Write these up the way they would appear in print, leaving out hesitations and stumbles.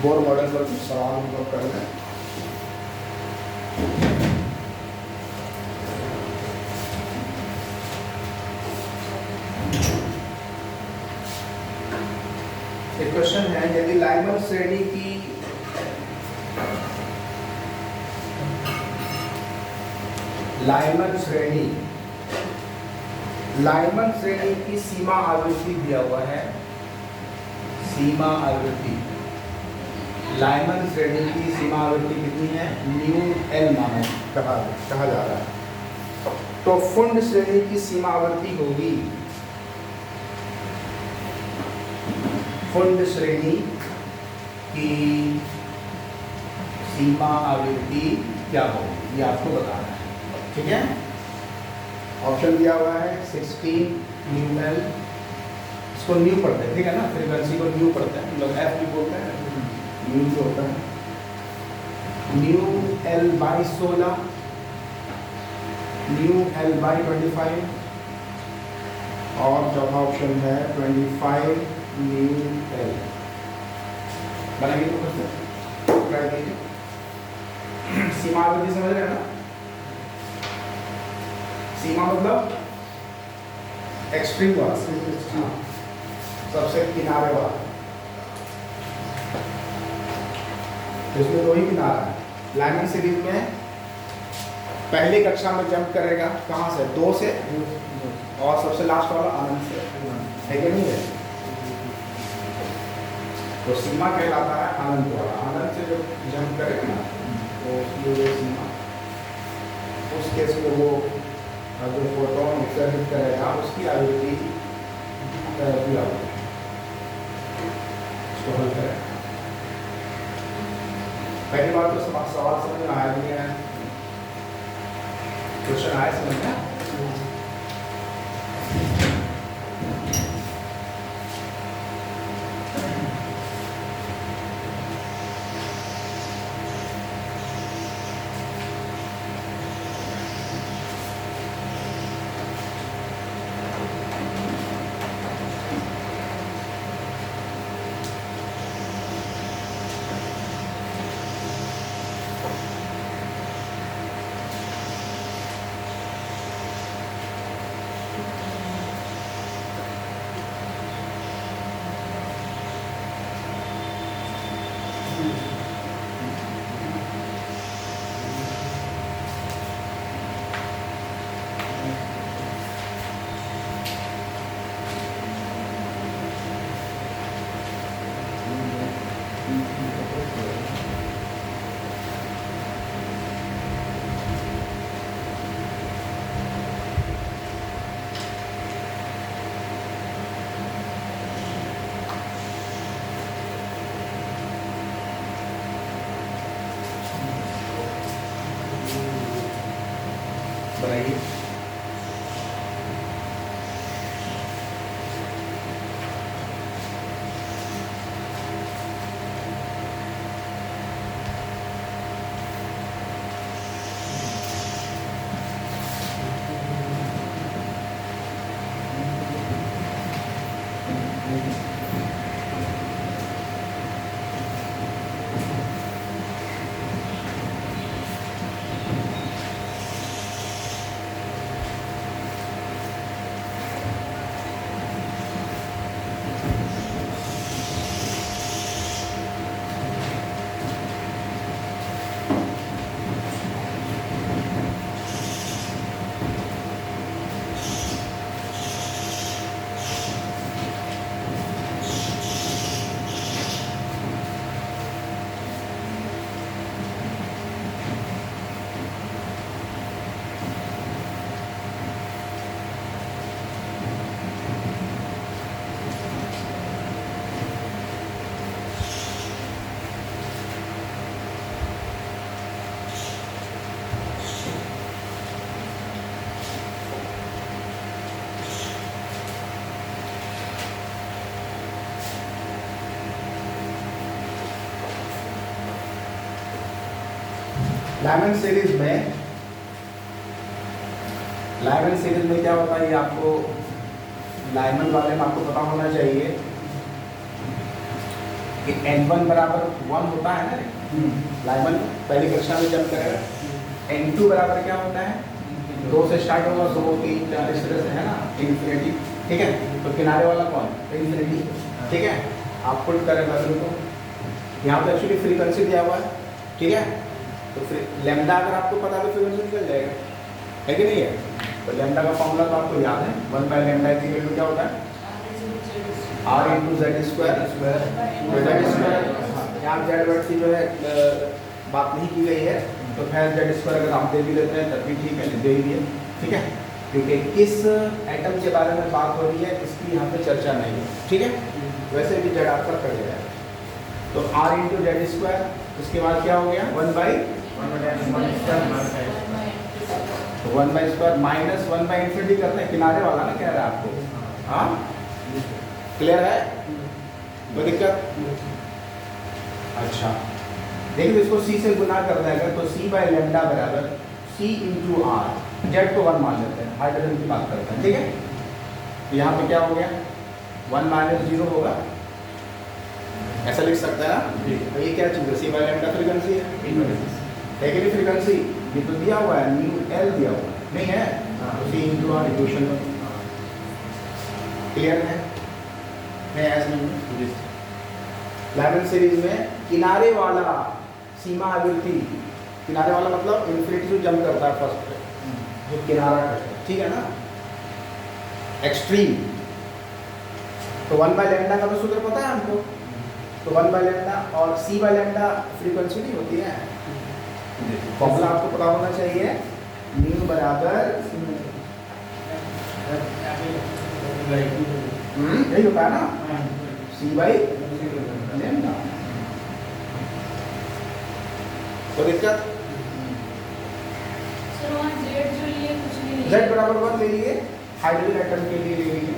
Bohr model पर कुछ सवाल हम लोग कर लें। एक क्वेश्चन है, यदि लाइमन श्रेणी की सीमा आवृत्ति दिया हुआ है। सीमा आवृत्ति, लाइमन श्रेणी की सीमा आवृत्ति कितनी है? न्यू एल माना कहा जा रहा है। तो फुंड श्रेणी की सीमा आवृत्ति होगी, फुंड श्रेणी की सीमा आवृत्ति क्या होगी ये आपको बताना है। ठीक है, ऑप्शन दिया हुआ है 16 न्यू एल, इसको न्यू पढ़ते हैं, ठीक है ना, फ्रीक्वेंसी को न्यू पढ़ते हैं, लोग एफ भी बोलते हैं, न्यू जो होता है new L by 16, new L by 25 और चौथा ऑप्शन है 25 न्यू एल। बनाइए तो फिर ट्राई कीजिए। सीमा आवृत्ति समझ रहे हैं ना? सीमा मतलब एक्सट्रीम वाला, सबसे किनारे वाला। इसमें दो ही किनारा है। लाइमन सीरीज में पहली कक्षा में जंप करेगा कहाँ से? 2 से, और सबसे लास्ट वाला आनंद से, है कि नहीं है? तो सीमा कहलाता है आनंद वाला। आनंद से जो जंप करेगा ना तो ये सीमा, उस केस में वो जो फोटोन उत्सर्जित करेगा उसकी आवृत्ति इसको हल करें। पहली बात तो सवाल समझ में आया नहीं है, क्वेश्चन आया समझ में? बनाइए। लाइमन सीरीज में क्या होता है ये आपको लाइमन वाले में आपको पता होना चाहिए कि n1 बराबर 1 होता है ना, लाइमन पहली कक्षा में जब करेगा। n2 बराबर क्या होता है, 2 से स्टार्ट होगा, 2 3 4 इस तरह से है ना, इन्फिनिटी। ठीक है, तो किनारे वाला कौन, इन्फिनिटी। ठीक है, आप पुट करें वैल्यू को, यहाँ पे एक्चुअली फ्रीक्वेंसी दिया हुआ है। ठीक है, तो फिर लैम्डा अगर आपको पता है तो फ्रीक्वेंसी निकल जाएगा, है कि नहीं है। तो लैम्डा का फॉर्मूला तो आपको याद है, 1 बाई लैम्डा इक्वल टू क्या होता है, R into Z square. Z square यहाँ जेड वर्ड की जो है बात नहीं की गई है, तो खैर जेड स्क्वायर अगर आप दे भी लेते हैं तब भी ठीक है, दे ही दिए। ठीक है, क्योंकि किस एटम के बारे में बात हो रही है इसकी यहाँ पे चर्चा नहीं है। ठीक है, वैसे भी जेड आपका कट गया है, तो आर इंटू जेड स्क्वायर, उसके बाद क्या हो गया 1 by square minus 1 by infinity करते हैं, किनारे वाला ना कह रहा है आपको। हाँ क्लियर है, कोई दिक्कत। अच्छा देखिए, इसको c से गुना कर देंगे तो c बाई लैम्डा बराबर c इंटू आर, जेड को 1 मान लेते हैं, हाइड्रोजन की बात करते हैं। ठीक है, तो यहाँ पे क्या हो गया 1 माइनस 0 होगा, ऐसा लिख सकते हैं ना। तो ये क्या चीज़ है, c बाई लैम्डा फ्रीक्वेंसी है कि नहीं, फ्रीक्वेंसी ये तो दिया हुआ है, न्यू एल दिया हुआ है नहीं है, तो c इंटू आर इक्वेशन में। क्लियर है, मैं ऐसे नहीं। लाइमन सीरीज में किनारे वाला सीमा आवृत्ति, किनारे वाला मतलब इन्फिनिटी जो जंप करता है फर्स्ट पे, जो किनारा करता है। ठीक है ना, एक्सट्रीम। तो 1 बाई लैम्डा का तो सूत्र पता है हमको, तो 1 बाई लैम्डा और c बाई लैम्डा फ्रीक्वेंसी नहीं होती है, फॉर्मूला आपको पता होना चाहिए, न्यू बराबर यही होता है ना, c बाई लैम्डा। तो दिक्कत z बराबर 1 ले लिए, हाइड्रोजन एटम के लिए ले लीजिए,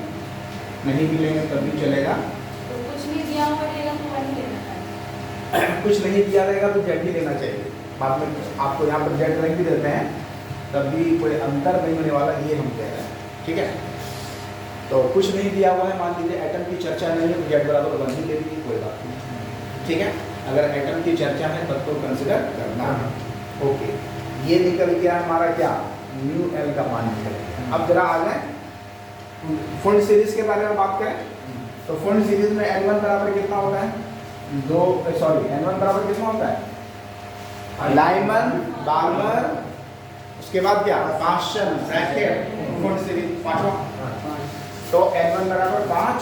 नहीं भी लेंगे तब भी चलेगा। तो कुछ नहीं दिया हुआ रहेगा तो 1 लेना चाहिए, कुछ नहीं दिया रहेगा तो z ही लेना चाहिए। बाद में आपको यहाँ पर z रख भी देते हैं तब भी कोई अंतर नहीं होने वाला, ये हम कह रहे हैं। ठीक है, तो कुछ नहीं दिया हुआ है, मान लीजिए एटम की चर्चा नहीं है तो z बराबर 1 ही ले लीजिए, कोई बात नहीं। ठीक है, अगर एटम की चर्चा है तब तो कंसिडर करना है। ओके, ये निकल गया हमारा क्या, न्यू एल का मान निकल गया। अब जरा आ गए फुल सीरीज के बारे में बात करें, तो फुल सीरीज में n1 बराबर कितना होता है, n1 बराबर कितना होता है, लाइमन बार्मर, उसके बाद क्या पास्चन ब्रैकेट फुल सीरीज पांचवा, तो n1 बराबर 5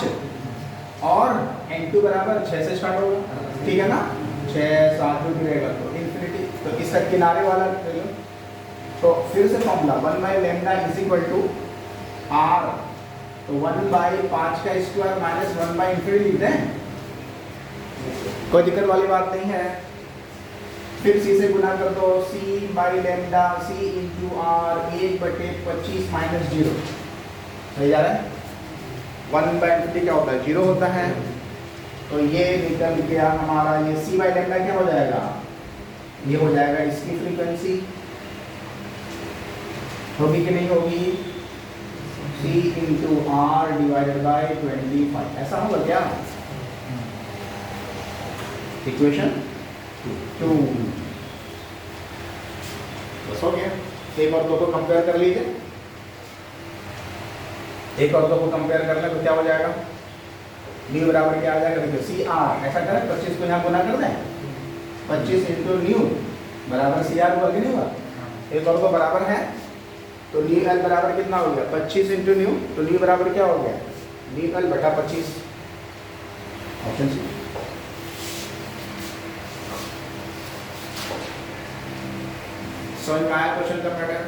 और n2 बराबर 6 से स्टार्ट होगा। ठीक है ना, 6 7 जो गिरेगा तो इन्फिनिटी, तो इसका किनारे वाला तो फिर से formula 1 by lambda is equal to R, तो 1 बाई 5 का स्क्वायर माइनस 1 बाई इन्फिनिटी लिखते हैं, कोई दिक्कत वाली बात नहीं है। फिर c से गुना कर दो, c by lambda c into R 1/25 minus 0, सही जा रहा है। 1 बाई इन्फिनिटी क्या होता है, 0 होता है, तो ये निकल गया हमारा, ये c बाई लैम्डा क्या हो जाएगा, ये हो जाएगा इसकी फ्रीक्वेंसी, होगी कि नहीं होगी, c into R divided by 25, ऐसा होगा क्या, इक्वेशन 2। बस हो गया, एक और दो को कंपेयर कर लीजिए, एक और दो को कंपेयर कर ले तो क्या हो जाएगा, न्यू बराबर क्या आ जाएगा, देखिए सी आर, ऐसा करें 25 को यहाँ गुना कर दें, 25 इंटू न्यू बराबर सी आर हुआ कि नहीं हुआ, एक और को बराबर है, तो न्यू एल बराबर कितना हो गया 25 इंटू न्यू, तो न्यू बराबर क्या हो गया, न्यू एल बटा 25, ऑप्शन सी। समझ में आया क्वेश्चन का पैटर्न,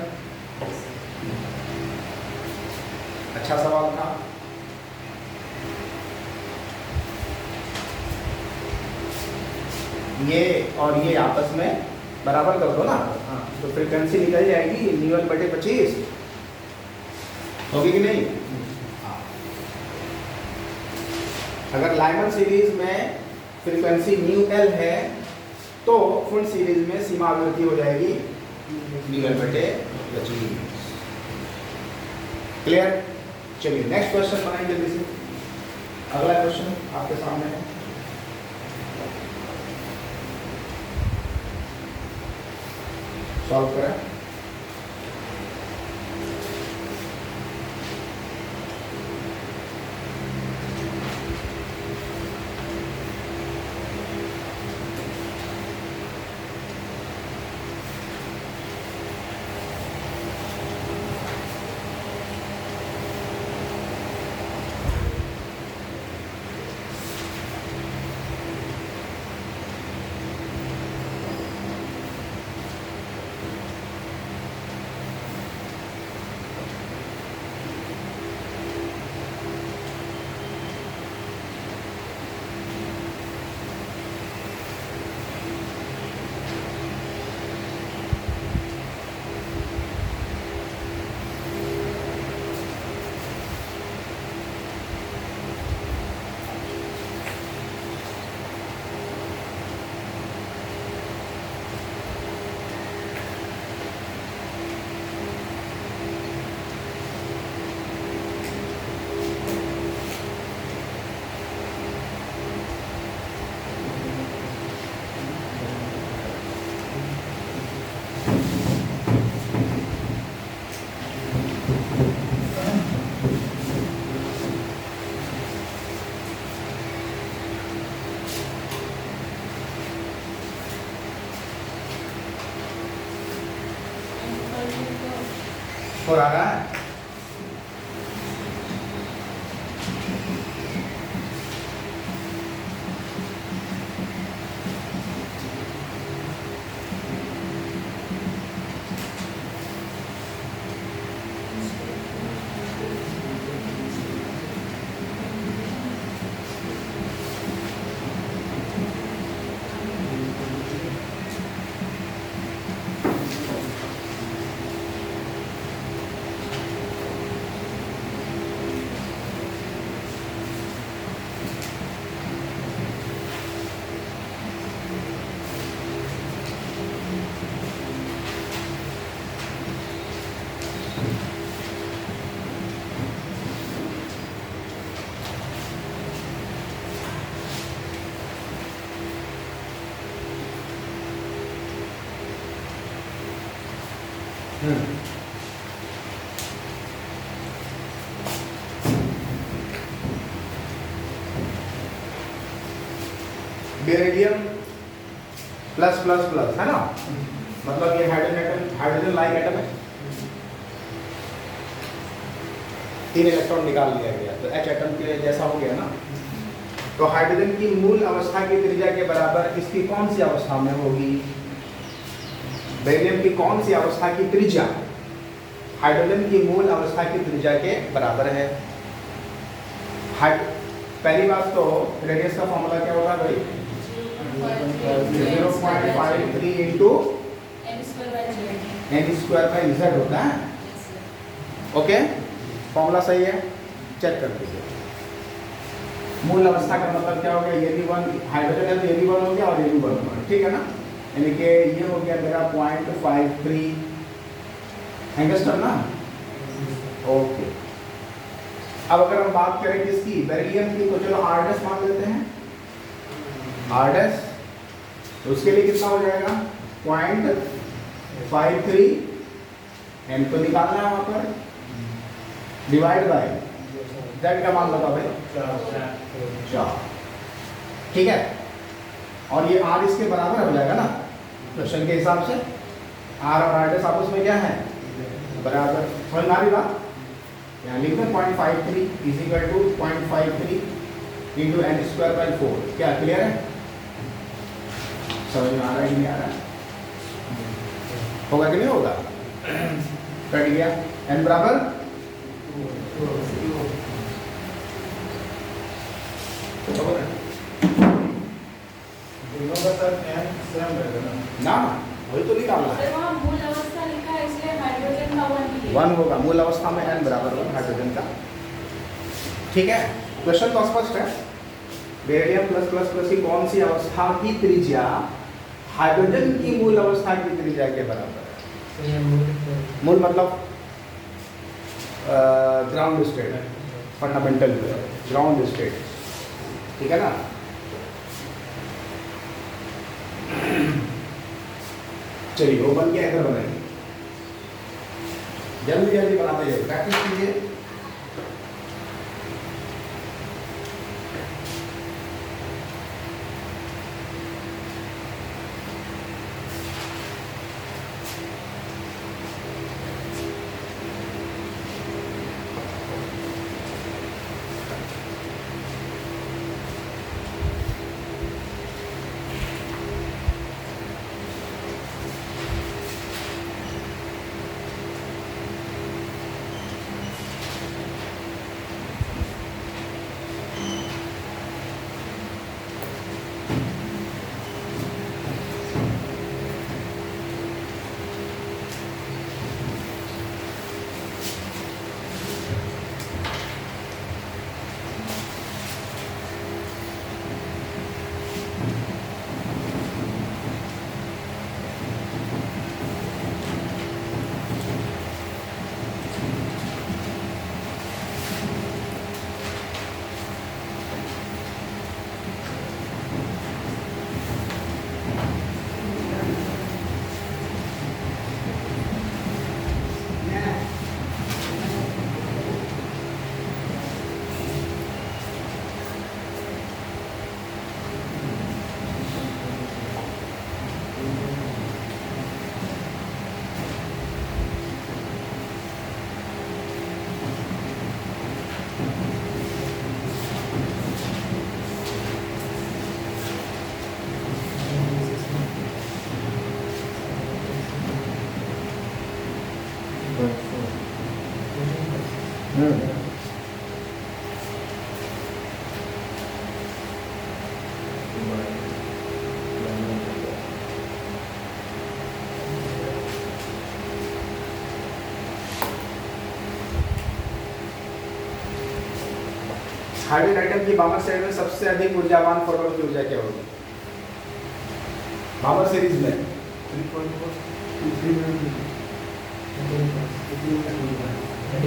अच्छा सवाल था। ये और ये आपस में बराबर कर दो ना, तो फ्रीक्वेंसी निकल जाएगी न्यू एल बटे 25, होगी कि नहीं। अगर लाइमन सीरीज में फ्रीक्वेंसी न्यू एल है तो फुल सीरीज में सीमा आवृत्ति हो जाएगी न्यू एल बटे 25। क्लियर, चलिए नेक्स्ट क्वेश्चन बनाएंगे जल्दी से। अगला क्वेश्चन आपके सामने है। सॉल्व करें। और आ रहा है बेरिलियम प्लस प्लस प्लस है ना, मतलब ये हाइड्रोजन लाइक एटम है, 3 इलेक्ट्रॉन निकाल लिया गया तो H एटम के जैसा हो गया ना। तो हाइड्रोजन की मूल अवस्था की त्रिज्या के बराबर इसकी कौन सी अवस्था में होगी? बेरिलियम की कौन सी अवस्था की त्रिज्या हाइड्रोजन की मूल अवस्था की त्रिज्या के बराबर है? पहली बात तो रेडियस का फॉर्मूला क्या होगा भाई? 0.53 इंटू n स्क्वायर का z होता है। ओके, फॉर्मूला सही है, चेक कर दीजिए। मूल अवस्था का मतलब क्या हो गया? ये भी 1 हाइड्रोजन है तो ये भी 1 हो गया और ये भी 1 हो गया, ठीक है ना। यानी कि ये हो गया मेरा 0.53 एंगस्ट्रॉम ना। ओके, अब अगर हम बात करें किसकी? बेरिलियम की, तो चलो r' मान लेते हैं। r' तो उसके लिए कितना हो जाएगा? 0.53 n को निकालना है वहां पर, डिवाइड बाय z का मान बताओ भाई 4, ठीक है। और ये r इसके बराबर हो जाएगा ना क्वेश्चन के हिसाब से। r और r' आपस में क्या है? बराबर। समझ में आ रही बात? यहाँ लिख दें 0.53 is equal to 0.53 into n square by 4। क्या क्लियर है? समझ में आ रहा है कि नहीं आ रहा है? होगा कि नहीं होगा? कट गया। n बराबर ना, वही तो निकालना है। मूल अवस्था लिखा है इसलिए हाइड्रोजन का 1 होगा मूल अवस्था में, n बराबर होगा हाइड्रोजन का, ठीक है। क्वेश्चन तो स्पष्ट है। बेरिलियम प्लस प्लस प्लस की कौन सी अवस्था की त्रिज्या हाइड्रोजन की मूल अवस्था की त्रिज्या के बराबर है? मूल मतलब ground state, fundamental ground state, ठीक है ना। चलिए वो बन गया, इधर बनाइए, जल्दी जल्दी बनाते जाइए, प्रैक्टिस कीजिए। हाइड्रोजन एटम की बामर साइड में सबसे अधिक ऊर्जावान फोटोन की ऊर्जा क्या होगी? बामर सीरीज में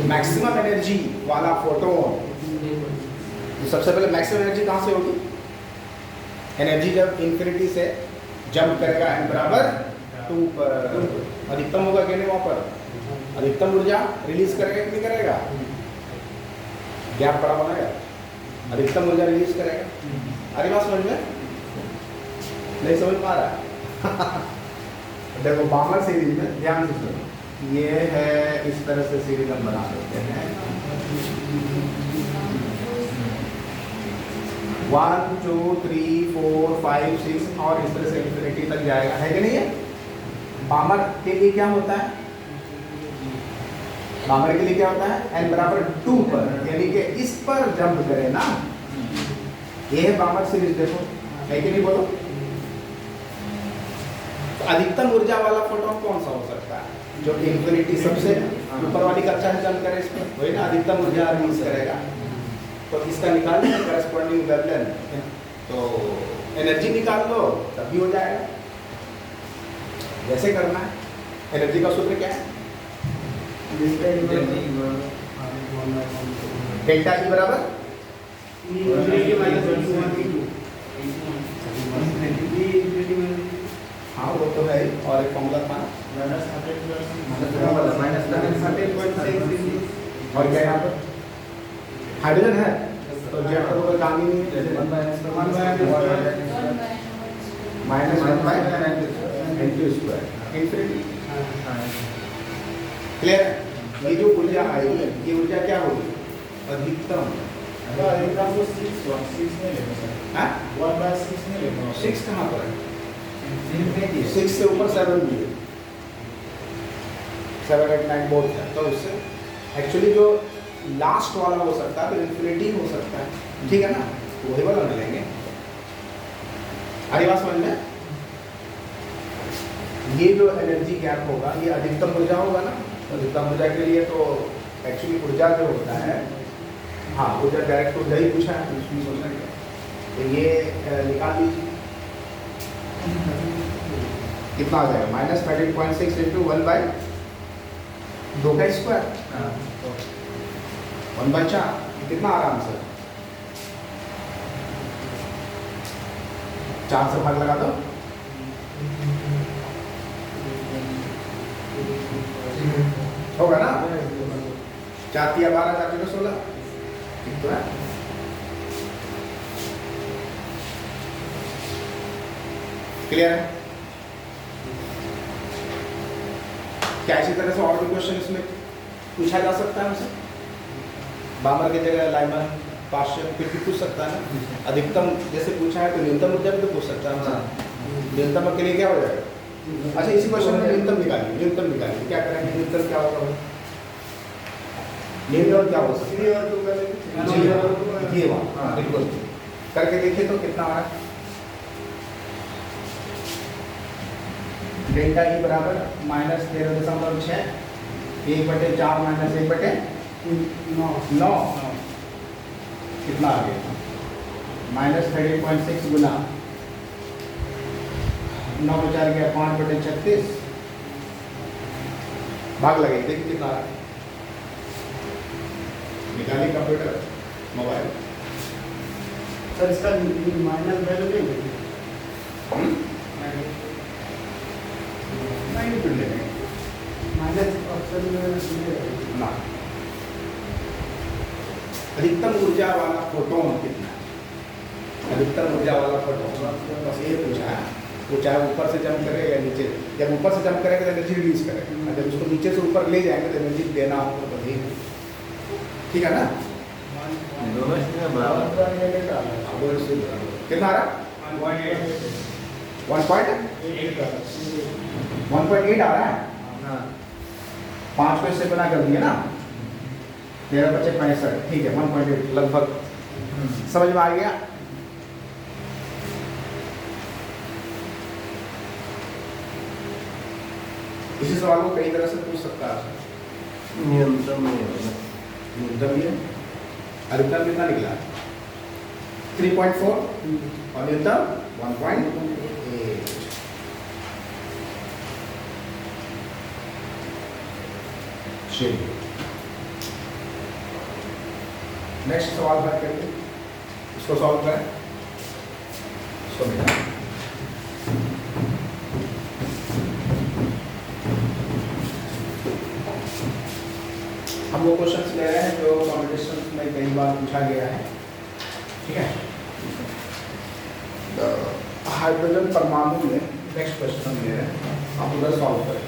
मैक्सिमम एनर्जी वाला फोटोन, तो सबसे पहले मैक्सिमम एनर्जी कहाँ से होगी? एनर्जी जब इंफिनिटी से जंप करेगा n बराबर 2 पर, अधिकतम होगा कि नहीं वहाँ पर? अधिकतम ऊर्जा रिलीज करेगा कि नहीं करेगा? गैप बड़ा बनाएगा, अधिकतम ऊर्जा रिलीज करेगा। अरे बात समझ में नहीं समझ पा रहा? देखो बामर सीरीज में ध्यान से सुनो, ये है इस तरह से सीरीज हम बना सकते हैं 1 2 3 4 5 6 और इस तरह से इंफिनिटी तक जाएगा, है कि नहीं? है बामर के लिए क्या होता है? बामर के लिए क्या होता है? n बराबर 2 पर, यानी कि इस पर जंप करे ना, ये है बामर सीरीज। देखो है कि नहीं, बोलो। तो अधिकतम ऊर्जा वाला फोटोन कौन सा हो सकता है? जो कि इंफिनिटी सबसे ऊपर वाली कक्षा में जंप करे, इसमें वही ना अधिकतम ऊर्जा रिलीज करेगा। तो इसका निकाल लो करस्पॉन्डिंग वेवलेंथ, तो एनर्जी निकाल लो तब भी हो जाएगा। जैसे करना है, एनर्जी का सूत्र क्या है? डेल्टा ई बराबर हाँ वो तो है, और एक फॉर्मूला था और क्या यहाँ पर हाइड्रोजन है, तो जेड पर कोई काम ही नहीं है, -1/n² इंफिनिटी। क्लियर? ये जो ऊर्जा आएगी, ये ऊर्जा क्या होगी? अधिकतम। सिक्स कहाँ पर है? 6 से ऊपर 7 भी है, 7 8 9 बोथ है, तो इससे एक्चुअली जो लास्ट वाला हो सकता है तो इंफिनिटी हो सकता है, ठीक है ना? वही वाला मिलेंगे। अरे बात समझ में? ये जो एनर्जी गैप होगा ये अधिकतम ऊर्जा होगा ना, अधिकतम ऊर्जा के लिए तो एक्चुअली ऊर्जा जो होता है, हाँ ऊर्जा डायरेक्ट ऊर्जा ही पूछा है, इसमें सोचना क्या, तो ये निकाल लीजिए कितना आ जाएगा? -13.6 इंटू 1/2 का स्क्वायर 1/4, कितना आराम से 4 से भाग लगा दो, होगा ना? 4 तिया 12, 4 तिया 16, ठीक तो है। क्लियर है? क्या इसी तरह से और भी क्वेश्चन इसमें पूछा जा सकता है हमसे? बामर की जगह लाइमन पार्शियल फिर भी पूछ सकता है ना? अधिकतम जैसे पूछा है तो न्यूनतम ऊर्जा भी तो पूछ सकता है हमसे। न्यूनतम के लिए क्या हो जाएगा? अच्छा, इसी क्वेश्चन में न्यूनतम निकालिए, न्यूनतम निकालिए। क्या करेंगे? न्यूनतम क्या होगा? न्यूनतम क्या हो सकता है? ये वाला बिल्कुल करके देखिए तो कितना आ रहा है। डेल्टा ई बराबर -13.6, 1/4 माइनस 1/9 कितना आ गया? -13.6 गुना 9 4 गया 5/36 भाग लगाइए, देखिए कितना आ रहा है। निकालिए कंप्यूटर मोबाइल। सर इसका माइनस वैल्यू नहीं होगी? मैग्नीट्यूड लेंगे माइनस ऑप्शन में ना। अधिकतम ऊर्जा वाला फोटोन कितना है? अधिकतम ऊर्जा वाला फोटोन बस ये पूछा है। वो चाहे ऊपर से जंप करे या नीचे, जब ऊपर से जंप करेगा तो एनर्जी रिलीज करेगा, जब उसको नीचे से ऊपर ले जाएंगे तो एनर्जी देना होगा तो वही, ठीक है ना? कितना आ रहा? 1.8 आ रहा है। 5 को इससे गुना कर दिया ना, 13/65, ठीक है 1.8 लगभग समझ में आ गया। इसी सवाल को कई तरह से पूछ सकता है। न्यूनतम न्यूनतम ये अधिकतम कितना निकला? 3.4 और न्यूनतम 1.8। चलिए नेक्स्ट सवाल बात करेंगे, इसको सॉल्व करें। इसको मिला हम वो क्वेश्चंस ले रहे हैं जो कॉम्पिटिशन में कई बार पूछा गया है, ठीक है? हाइड्रोजन परमाणु में नेक्स्ट क्वेश्चन हम ले रहे हैं, आप उधर सॉल्व करें।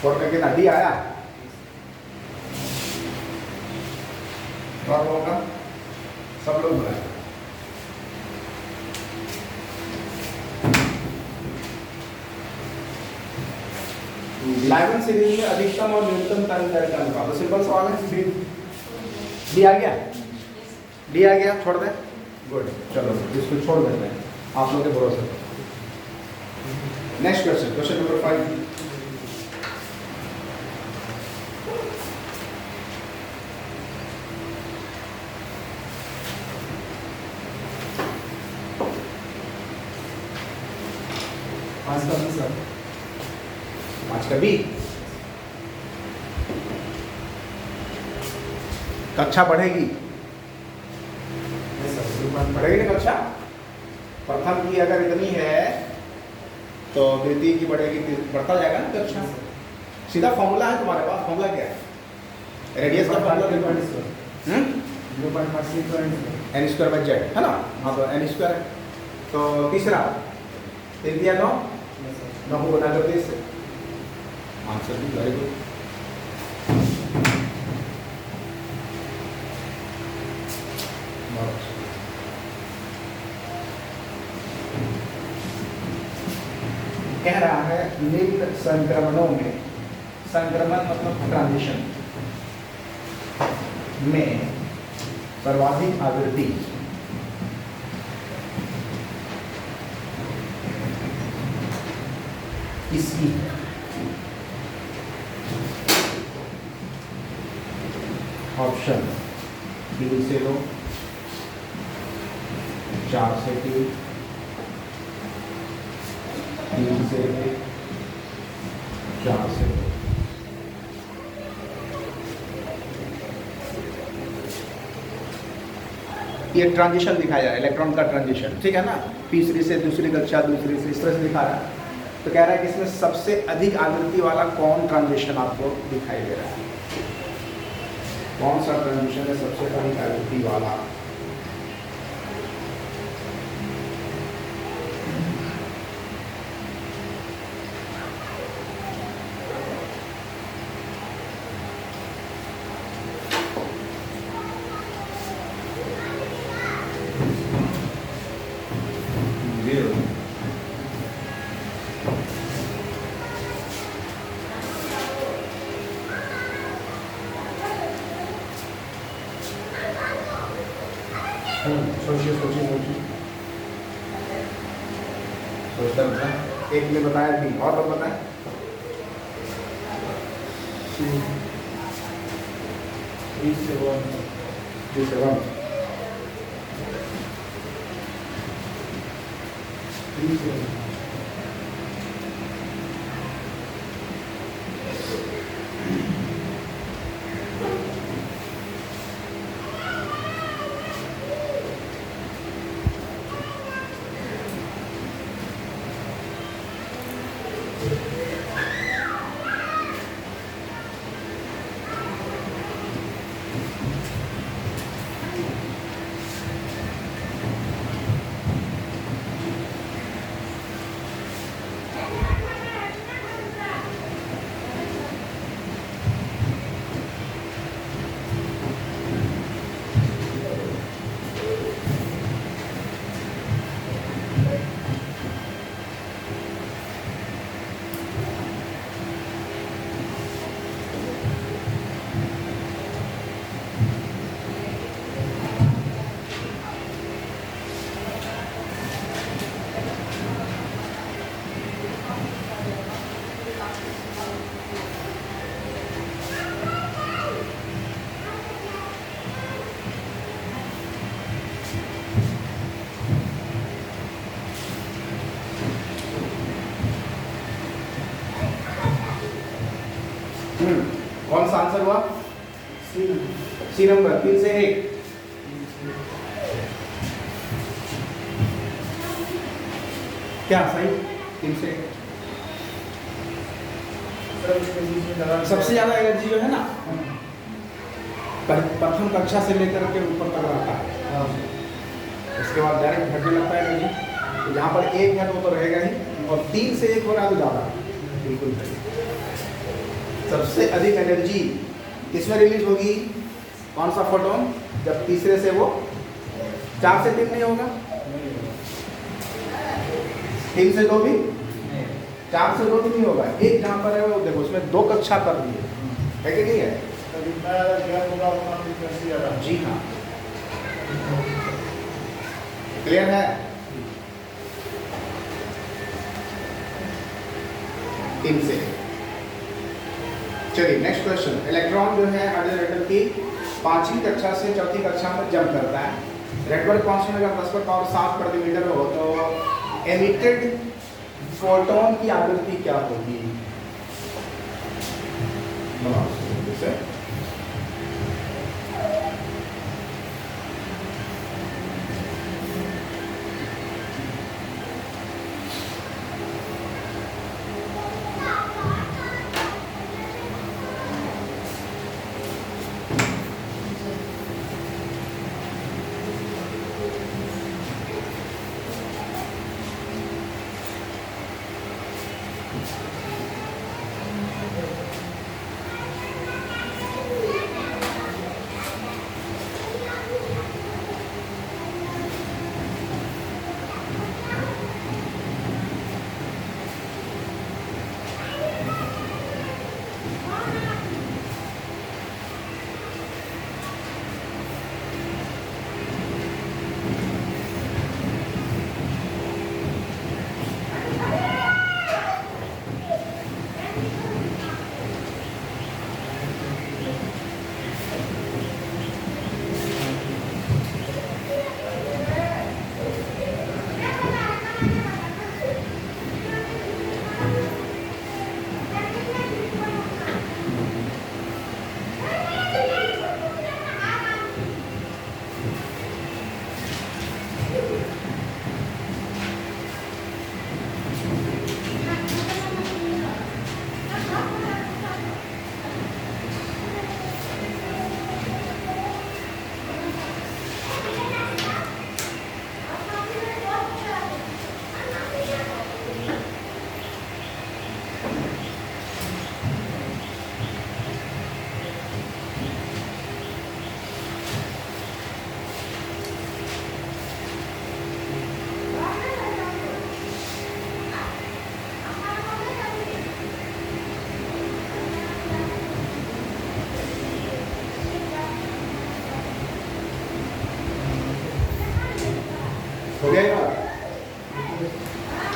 और करके नदी आया और होगा सब लोग बुलाए। लाइवन सीरीज में अधिकतम और न्यूनतम तरंग दैर्घ्य का अनुपात, सिंपल सवाल है। डी आ गया, डी आ गया, छोड़ दें। गुड, चलो इसको छोड़ देते हैं आप लोग के भरोसे। Next question, question number 5। पाँच का बी। कक्षा बढ़ेगी, बढ़ेगी ना कक्षा? प्रथम की अगर इतनी है तो द्वितीय की बढ़ेगी, बढ़ता जाएगा ना कक्षा। सीधा फॉर्मूला है तुम्हारे पास। फॉर्मूला क्या है? रेडियस का formula N square by Z है ना, हाँ तो एन स्क्वायर है। तो तीसरा 3 दिया 9, 9 को गुना करते इससे, आंसर भी वेरी गुड। कह रहा है निम्न संक्रमणों में, संक्रमण मतलब ट्रांजिशन में सर्वाधिक आवृत्ति किसकी है? ऑप्शन 3 से 2, 4 से 3, 3 से 1, 4 से 2। ये ट्रांजिशन दिखाया जा रहा है, इलेक्ट्रॉन का ट्रांजिशन, ठीक है ना, तीसरी से दूसरी कक्षा, दूसरी से इस तरह से दिखा रहा है। तो कह रहा है कि इसमें सबसे अधिक आवृत्ति वाला कौन ट्रांजिशन आपको दिखाई दे रहा है? कौन सा ट्रांजिशन है सबसे अधिक आवृत्ति वाला? सोचिए सोचिए सोचिए, सोचता बताए। एक ने बताया भी, और लोग बताए। कौन सा आंसर हुआ? सी नंबर, 3 से 1। क्या सही? 3 से 1। सबसे ज्यादा एनर्जी जो है ना प्रथम कक्षा से लेकर के ऊपर तक रहता है, उसके बाद डायरेक्ट घटने लगता है एनर्जी। तो जहाँ पर 1 है तो रहेगा ही, और 3 से 1 हो रहा है तो ज़्यादा, बिल्कुल सही। सबसे अधिक एनर्जी किसमें रिलीज होगी? कौन सा फोटोन? जब तीसरे से वो 4 से 3 नहीं होगा, 3 से 2 भी, 4 से 2 भी नहीं होगा। एक जहाँ पर है वो देखो उसमें 2 कक्षा कर दी है कि नहीं है? जी हाँ, क्लियर है? 3 से। चलिए नेक्स्ट क्वेश्चन। इलेक्ट्रॉन जो है हाइड्रोजन एटम की 5वीं कक्षा से 4थी कक्षा में जंप करता है। रेडबर्ग कांस्टेंट अगर 10 पर पावर 7 प्रति मीटर हो तो एमिटेड फोटोन की आवृत्ति क्या होगी? हो गया ये वाला?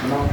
बनाओ।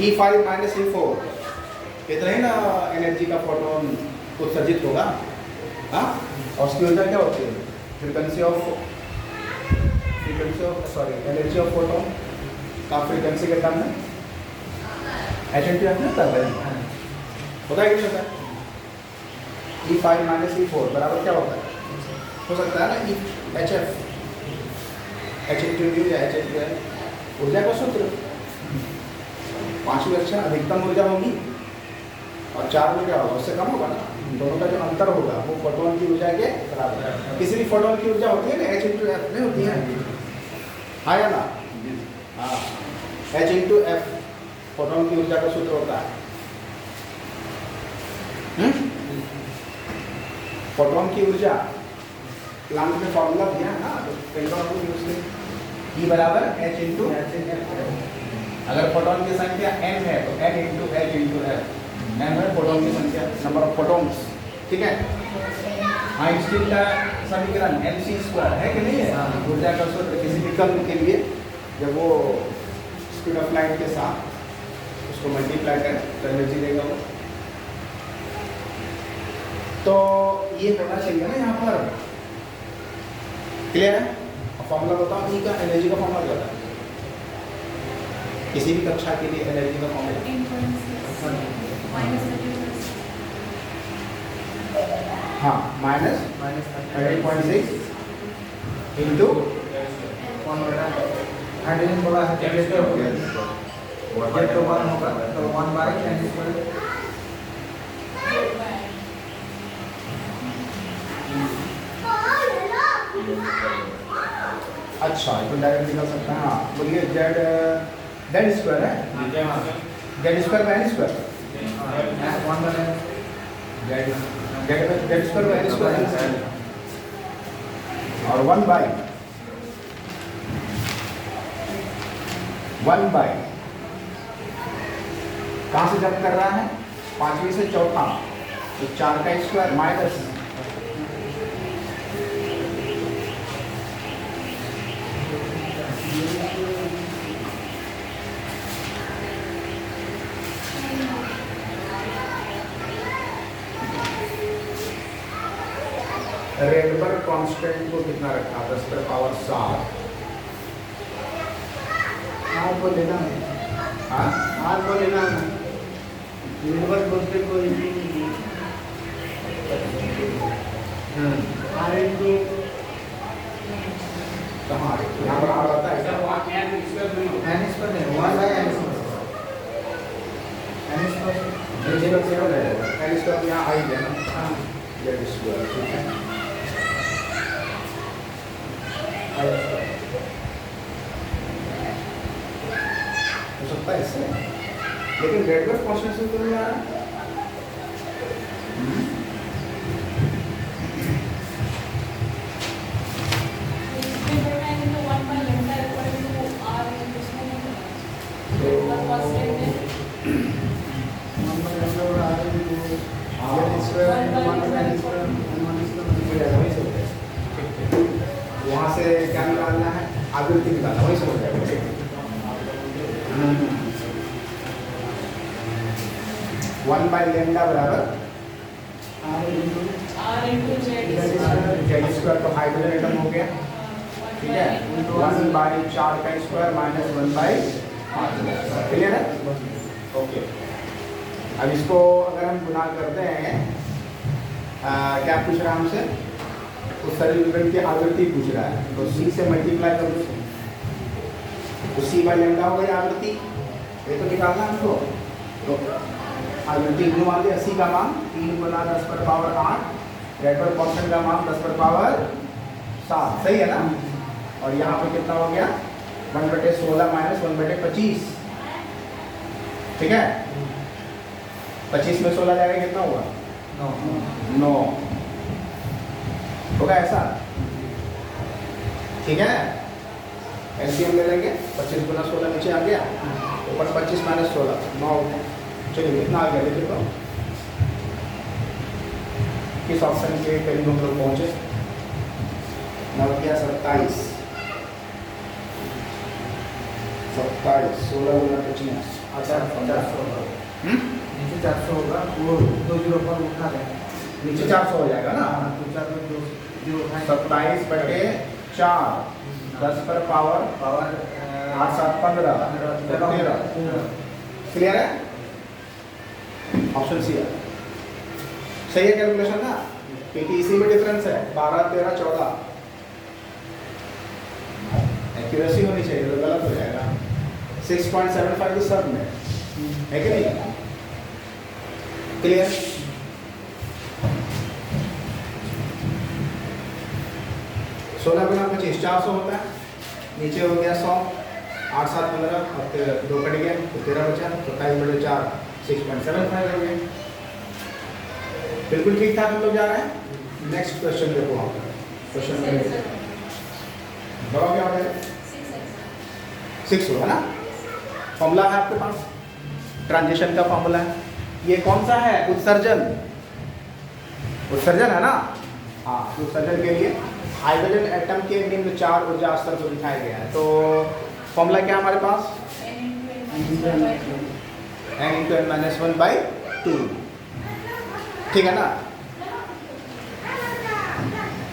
E5 माइनस E4 इतना ही ना एनर्जी का फोटोन उत्सर्जित होगा, हाँ? और उसकी ऊर्जा क्या होती है? Frequency of energy of photon का फ्रीक्वेंसी के टर्म में H/F नहीं होता है, होता है कि नहीं होता है? E5 माइनस E4 बराबर क्या होता है? हो सकता है ना HF H/U या H/F ऊर्जा का सूत्र 5 कक्षा अधिकतम ऊर्जा होगी और 4 में क्या होगा, उससे कम होगा ना। दोनों का जो अंतर होगा वो फोटोन की ऊर्जा के बराबर है। किसी भी फोटोन की ऊर्जा होती है ना H/F नहीं होती है, हाँ या ना? हाँ, H/F फोटोन की ऊर्जा का सूत्र होता है। फोटोन की ऊर्जा प्लांट में फॉर्मूला दिया है ना, तो कई बार आपको यूज करें E बराबर H/F। अगर फोटोन की संख्या n है तो n into H into F, n है फोटोन की संख्या, नंबर ऑफ फोटोन्स, ठीक है? आइंस्टीन का समीकरण mc² है कि नहीं है? ऊर्जा का सूत्र किसी भी कण के लिए जब वो स्पीड ऑफ लाइट के साथ उसको मल्टीप्लाई करें तो एनर्जी देगा वो। तो ये होना चाहिए ना यहाँ पर, क्लियर है? फॉर्मूला बताओ E का, एनर्जी का फॉर्मूला क्या है? किसी भी कक्षा के लिए एनर्जी का फॉर्मूला, हाँ, माइनस 30.6 इंटू हाइड्रोजन बोला है टेम्परेचर हो गया जब तो 1 होगा तो 1/10²। अच्छा, तो डायरेक्ट निकल सकता है, हाँ बोलिए। जेड स्क्वायर है, Z square by N square, Z square by N square और 1 बाय कहाँ से जब कर रहा है? 5वीं से चौथा, तो 4 का स्क्वायर माइनस रेडबर्ग कांस्टेंट को कितना रखा? 10⁻⁷। आर को लेना है, हाँ, आर को लेना है, रेडबर्ग कांस्टेंट को आर इंटू कहाँ यहाँ पर आ रहा है? एन स्क्वायर नहीं, 1/n स्क्वायर एन स्क्वायर यहाँ आ ही गया ना, हाँ जेड स्क्वायर, ठीक है? हो सकता है इससे, लेकिन रेडबर्ग कांस्टेंट से तो नहीं आ रहा। वहाँ से क्या निकालना है? आवृत्ति निकालना, वही समझ जाएगा। 1/λ बराबर जेड स्क्वायर, तो हाइड्रोजन एटम हो गया, ठीक है? 1/4 का स्क्वायर माइनस 1/5, क्लियर है? ओके, अब इसको अगर हम गुना करते हैं, क्या पूछ रहा है हमसे? उत्सर्जन विकिरण की आवृत्ति पूछ रहा है, तो सी से मल्टीप्लाई कर दो, तो सी बाई लैम्डा हो गई आवृत्ति, ये तो निकालना हमको। तो आवृत्ति न्यू मान लिया, सी का मान 3 गुना 10 पर पावर 8, रेडबर्ग कांस्टेंट का मान 10 पर पावर 7, सही है ना। और यहाँ पे कितना हो गया 1/16 माइनस 1/25, ठीक है। 25 में 16 जाएगा कितना हुआ 9 होगा ऐसा, ठीक है। एलसीएम ले लेंगे, 25 गुना 16 नीचे आ गया, ऊपर 25 माइनस 16 9, चलिए कितना आ गया देखिए तो किस ऑप्शन के करीब हम लोग पहुंचे। 9 क्या 27, 16 गुना 25, अच्छा 400 होगा, नीचे 400 होगा, वो 2 जीरो पर उठा देंगे, नीचे 400 हो जाएगा ना। हाँ, तो 4 में 2 जीरो उठाएंगे, 27/4 10 पर पावर पावर 8 7 15 13, क्लियर है। ऑप्शन सी है सही है कैलकुलेशन ना, क्योंकि इसी में डिफरेंस है 12 13 14, एक्यूरेसी होनी चाहिए, तो गलत हो जाएगा। 6.75 तो सब में है कि नहीं, क्लियर। सोलह गुना 25 400 होता है, नीचे हो गया 100, 8 7 15 और 2 कट गया तो 13 बचा, 27/4 6.75 हो गया, बिल्कुल ठीक ठाक हम लोग जा रहे हैं। नेक्स्ट क्वेश्चन देखो, आप क्वेश्चन बड़ा क्या हो गया 6 होगा ना। फॉर्मूला है आपके पास, ट्रांजिशन का फॉर्मूला है, ये कौन सा है उत्सर्जन, उत्सर्जन है ना। हाँ, उत्सर्जन के लिए हाइड्रोजन एटम के निम्न 4 ऊर्जा स्तर को दिखाया गया है। तो फॉर्मूला क्या हमारे पास n×n-1/2, ठीक है ना।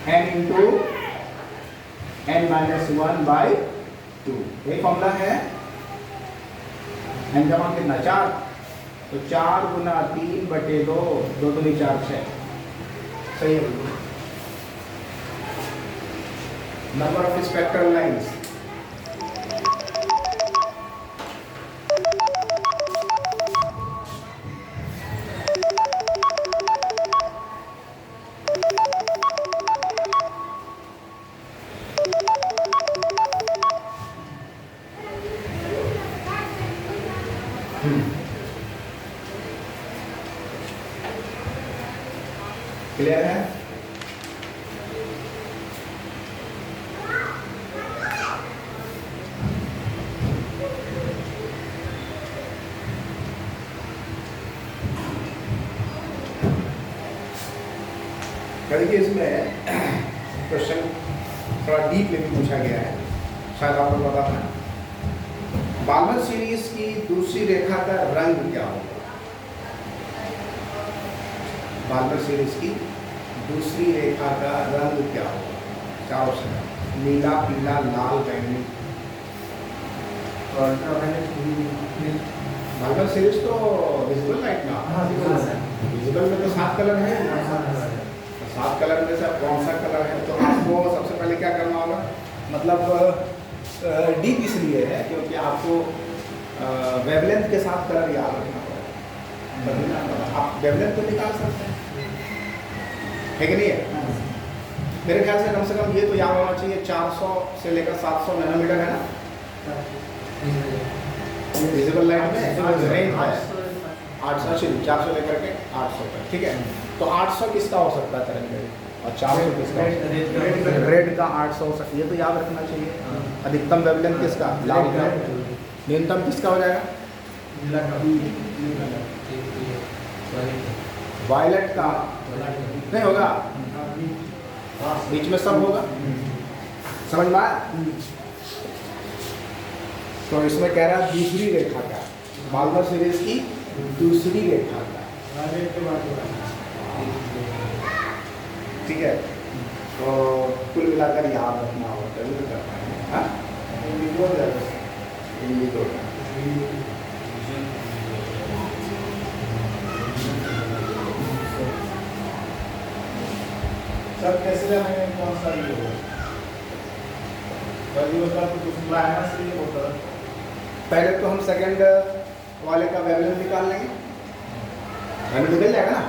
n×n-1/2 ये फॉर्मूला है। n का मान कितना 4, तो 4 गुना 3/2, 2 दूनी 4 6, सही है। Number of spectral lines, clear है। देखिए इसमें क्वेश्चन थोड़ा डीप में भी पूछा गया है, शायद आपको पता है। बाल्मर सीरीज की दूसरी रेखा का रंग क्या होगा, बाल्मर सीरीज की दूसरी रेखा का रंग क्या होगा, क्या ऑप्शन है, नीला पीला लाल बैंगनी। बाल्मर सीरीज तो विजिबल लाइट में, विजिबल में तो 7 कलर है, 7 कलर में से कौन सा कलर है। तो आपको सबसे पहले क्या करना होगा, मतलब डीप इसलिए है क्योंकि आपको वेवलेंथ के साथ कलर याद रखना पड़ेगा। आप वेवलेंथ तो निकाल सकते हैं, है कि नहीं है। मेरे ख्याल से कम ये तो याद होना चाहिए 400 से लेकर 700 नैनोमीटर है ना विजिबल लाइट में रेंज है। 800 से 400 लेकर के 800 तक, ठीक है। तो 800 किसका हो सकता है तरंग और 400 किसका, रेड का 800 हो सकता है, ये तो याद रखना चाहिए। अधिकतम वेवलेंथ किसका, लाल का। न्यूनतम किसका हो जाएगा, वायलेट का नहीं होगा, बीच में सब होगा, समझ में आया। तो इसमें कह रहा है दूसरी रेखा का, बाल्मर सीरीज की दूसरी रेखा का, ठीक है। तो कुल मिलाकर याद रखना होगा तभी तो कर पाएंगे। हाँ सर कैसे जानेंगे कौन सा ये होगा? वैल्यू का तो कुछ माइनस ही होता है। पहले तो हम सेकंड वाले का वैल्यू निकाल लेंगे, वैल्यू निकल जाएगा ना,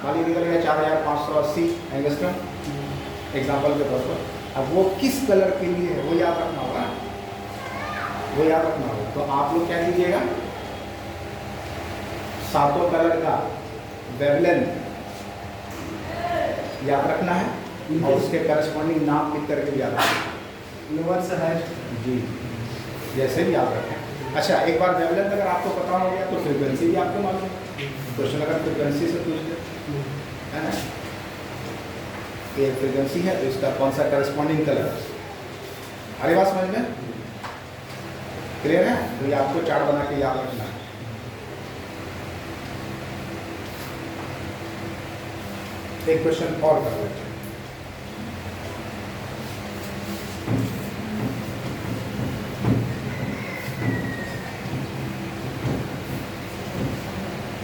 वाली निकल गया 4580 एंगस्ट्रम एग्जाम्पल के तौर पर। अब वो किस कलर के लिए है वो याद रखना होगा, वो याद रखना होगा। तो आप लोग क्या कीजिएगा, सातों कलर का वेवलेंथ याद रखना है और उसके करस्पॉन्डिंग नाम लिख करके याद रखना लोअर से हाईएस्ट जी, जैसे भी याद रखें। अच्छा, एक बार वेवलेंथ अगर आपको पता हो गया तो फ्रीक्वेंसी भी आपको मालूम है। क्वेश्चन अगर फ्रीक्वेंसी से पूछ दे, है ना, ये फ्रीक्वेंसी है तो इसका कौन सा करस्पॉन्डिंग कलर है। अरे बात समझ में क्लियर है? तो ये आपको चार्ट बना के याद रखना है। एक क्वेश्चन और कर लेते हैं।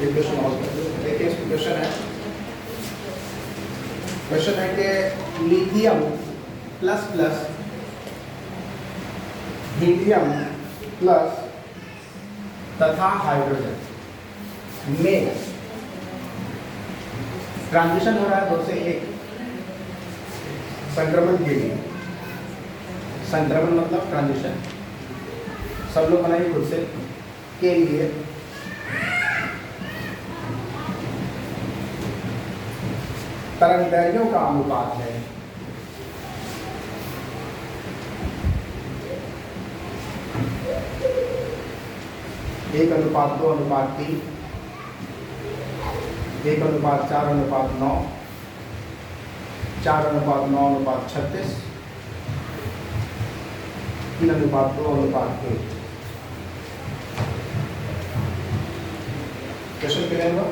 एक क्वेश्चन और कर लेते हैं। देखिए इसमें क्वेश्चन है कि lithium plus plus helium plus तथा हाइड्रोजन में ट्रांजिशन हो रहा है 2 से 1 संक्रमण के लिए। संक्रमण मतलब ट्रांजिशन, सब लोग बनाइए खुद से, के लिए तरंगदैर्घ्यों का अनुपात है एक अनुपात 2 अनुपात 3 1 अनुपात 4 अनुपात 9 4 अनुपात 9 अनुपात 36 3 अनुपात 2 अनुपात 1। क्वेश्चन क्लियर हुआ?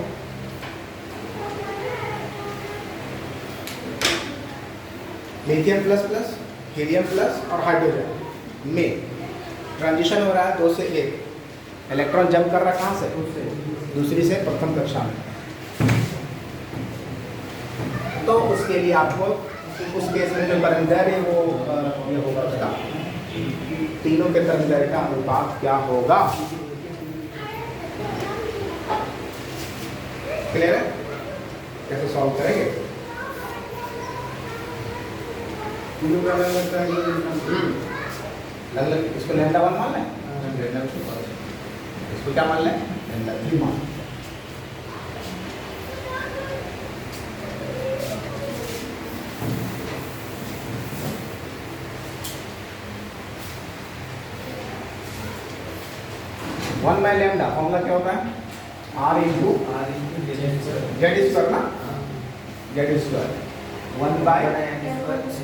Lithium plus plus helium plus और हाइड्रोजन में ट्रांजिशन हो रहा है 2 से 1, इलेक्ट्रॉन जंप कर रहा है कहाँ से? दूसरी से प्रथम कक्षा में। तो उसके लिए आपको उस केस में जो तरंगदैर्घ्य वो ये होगा, उसका तीनों के तरंगदैर्घ्य का अनुपात क्या होगा? क्लियर है? कैसे सॉल्व करेंगे? लगभग इसको लैम्डा 1 मान लें, इसको क्या मान लें? लैम्डा 3 मान। वन बाय लैम्डा फॉर्मूला क्या होता है? आर इंटू जेड स्क्वायर ना, Z square 1 by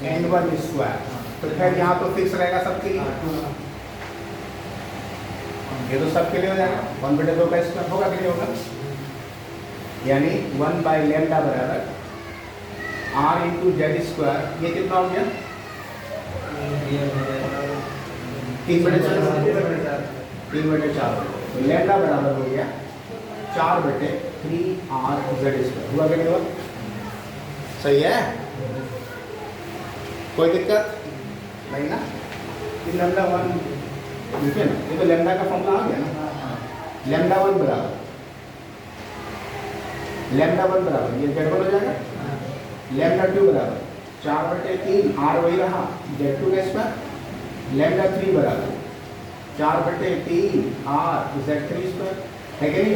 n1 square. तो खैर यहाँ तो फिक्स रहेगा सबके लिए, ये तो सबके लिए हो जाएगा। 1/2 का स्क्वायर होगा कि नहीं होगा? यानी 1 बाय लैम्डा बराबर आर इंटू जेड स्क्वायर। ये कितना हो गया? 3/4। तो लैम्डा बराबर हो गया 4/3r/z²। हुआ कि नहीं हुआ? सही है, कोई दिक्कत नहीं ना? ये लैम्डा 1 ठीक है ना, ये तो लैम्डा का फॉर्मूला आ गया ना। लैम्डा 1 बराबर ये z1 हो जाएगा। लैम्डा 2 बराबर 4/3 r वही रहा z2 का स्क्वायर। लैम्डा 3 बराबर 4/3 r/z3² है कि नहीं?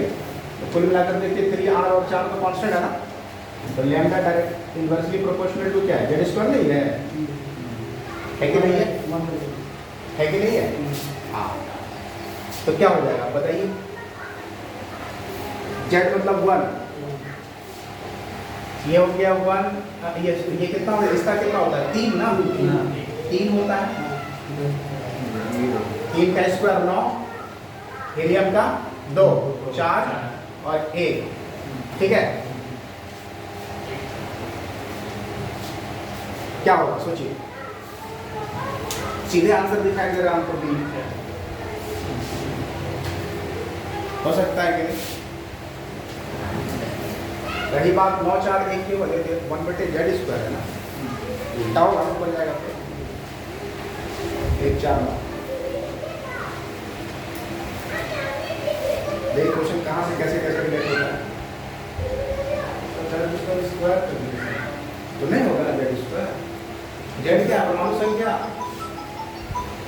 तो कुल मिलाकर देखिए 3r और 4 तो कांस्टेंट है ना, तो lambda direct inversely proportional to क्या है? जेड स्क्वायर नहीं है? है कि नहीं है? है कि नहीं है? हाँ, तो क्या हो जाएगा बताइए? जेड मतलब 1, ये हो गया 1, ये कितना होता है? इसका कितना होता है? 3 ना, 3 होता है। 3 का स्क्वायर 9, हीलियम का 2, 4 और 1, ठीक है? क्या होगा सोचिए, सीधे आंसर दिखाई दे रहा है हमको 3 हो सकता है कि नहीं? रही बात 9, 4, 1 की वजह से 1/z² है ना, उल्टा होगा ना बन जाएगा तो 1 4 9। देखिए क्वेश्चन कहाँ से कैसे कैसे रिलेट होता है। तो नहीं होगा ना जेड स्क्वायर। जेड क्या परमाणु संख्या,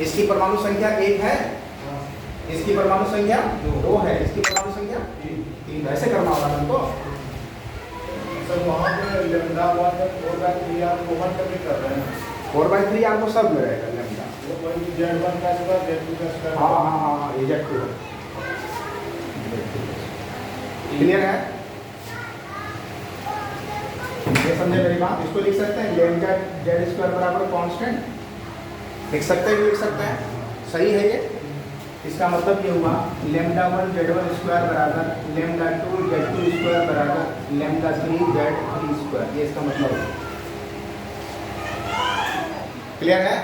इसकी परमाणु संख्या 1 है, इसकी परमाणु संख्या 2 है, इसकी परमाणु संख्या 3। ऐसे करना होगा हमको। सर वहाँ पे लैम्डा 1/4 आप कॉमन करके कर रहे हैं 4/3 आपको सब में रहेगा लैम्डा। वो वही Z1 का स्क्वायर Z2 का स्क्वायर। हाँ हाँ हाँ ये Z2 है। क्लियर है? ये समझे मेरी बात? इसको लिख सकते हैं लैम्डा जेड स्क्वायर बराबर कांस्टेंट, लिख सकते हैं, लिख सकते हैं। सही है ये। इसका मतलब ये हुआ लैम्डा 1 Z1 स्क्वायर बराबर लैम्डा 2 Z2 स्क्वायर बराबर लैम्डा 3 Z3 स्क्वायर। ये इसका मतलब है। क्लियर है?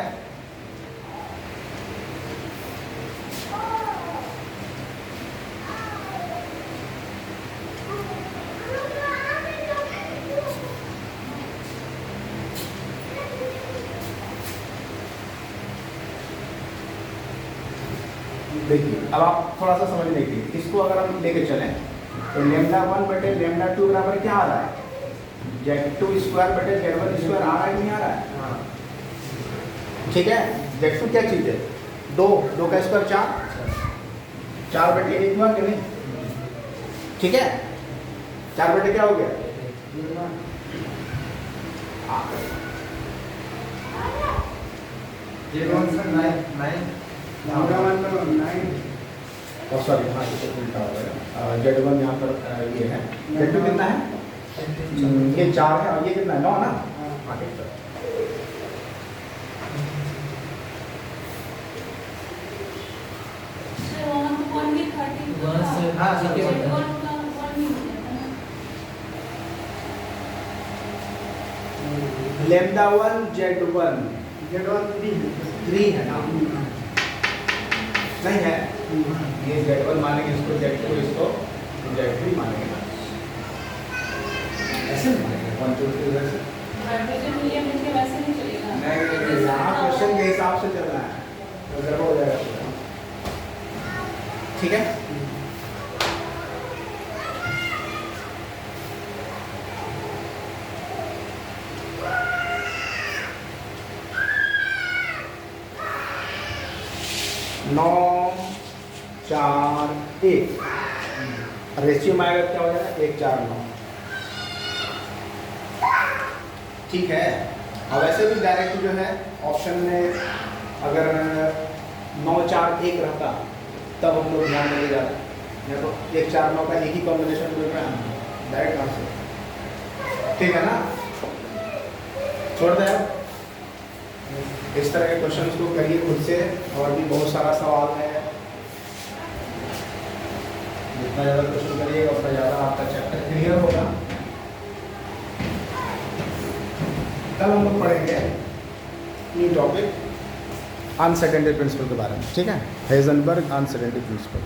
देखिए अब आप थोड़ा सा समझने के लिए इसको अगर हम लेके चलें तो लैम्डा 1 बटे लैम्डा 2 बराबर क्या आ रहा है? Z2 स्क्वायर बटे Z1 स्क्वायर आ रहा है कि नहीं आ रहा है? ठीक है। Z2 क्या चीज़ है? 2 का स्क्वायर 4 बटे 1 हुआ कि नहीं? ठीक है। 4 बटे क्या हो गया? Z1 सर 9 सॉरी हाँ ये तो उल्टा हो गया। Z1 यहाँ पर ये है। Z2 कितना है? ये 4 है और ये कितना है? 9 ना। हाँ ठीक है। सर वहाँ तो 1 भी 30 वहाँ से- हाँ, ठीक है। Z1 का 1 ही हो जाता है ना। लैम्डा 1 Z1 3 है ना? नहीं है। ये Z1 मानेंगे इसको, Z2 इसको Z3 मानेंगे ना। ऐसे नहीं मानेंगे 1 2 3 ऐसे। हाइड्रोजन हीलियम इसके वैसे नहीं चलेगा। नहीं यहाँ क्वेश्चन के हिसाब से चलना है तो गड़बड़ हो जाएगा पूरा। ठीक है। नौ 4 1 रेशियो में आएगा क्या हो जाएगा? 1 4 9। ठीक है। अब ऐसे भी डायरेक्ट जो है ऑप्शन में अगर 9 4 1 रहता तब हम लोग ध्यान देके जाते, या तो 1 4 9 का एक ही कॉम्बिनेशन मिल रहा है डायरेक्ट आंसर। ठीक है ना? छोड़ दे अब। इस तरह के क्वेश्चंस को करिए खुद से, और भी बहुत सारा सवाल है। जितना ज़्यादा क्वेश्चन करिएगा उतना ज़्यादा आपका चैप्टर क्लियर होगा। कल हम लोग पढ़ेंगे न्यू टॉपिक अनसर्टेनिटी प्रिंसिपल के बारे में। ठीक है, हेजनबर्ग अनसर्टेनिटी प्रिंसिपल।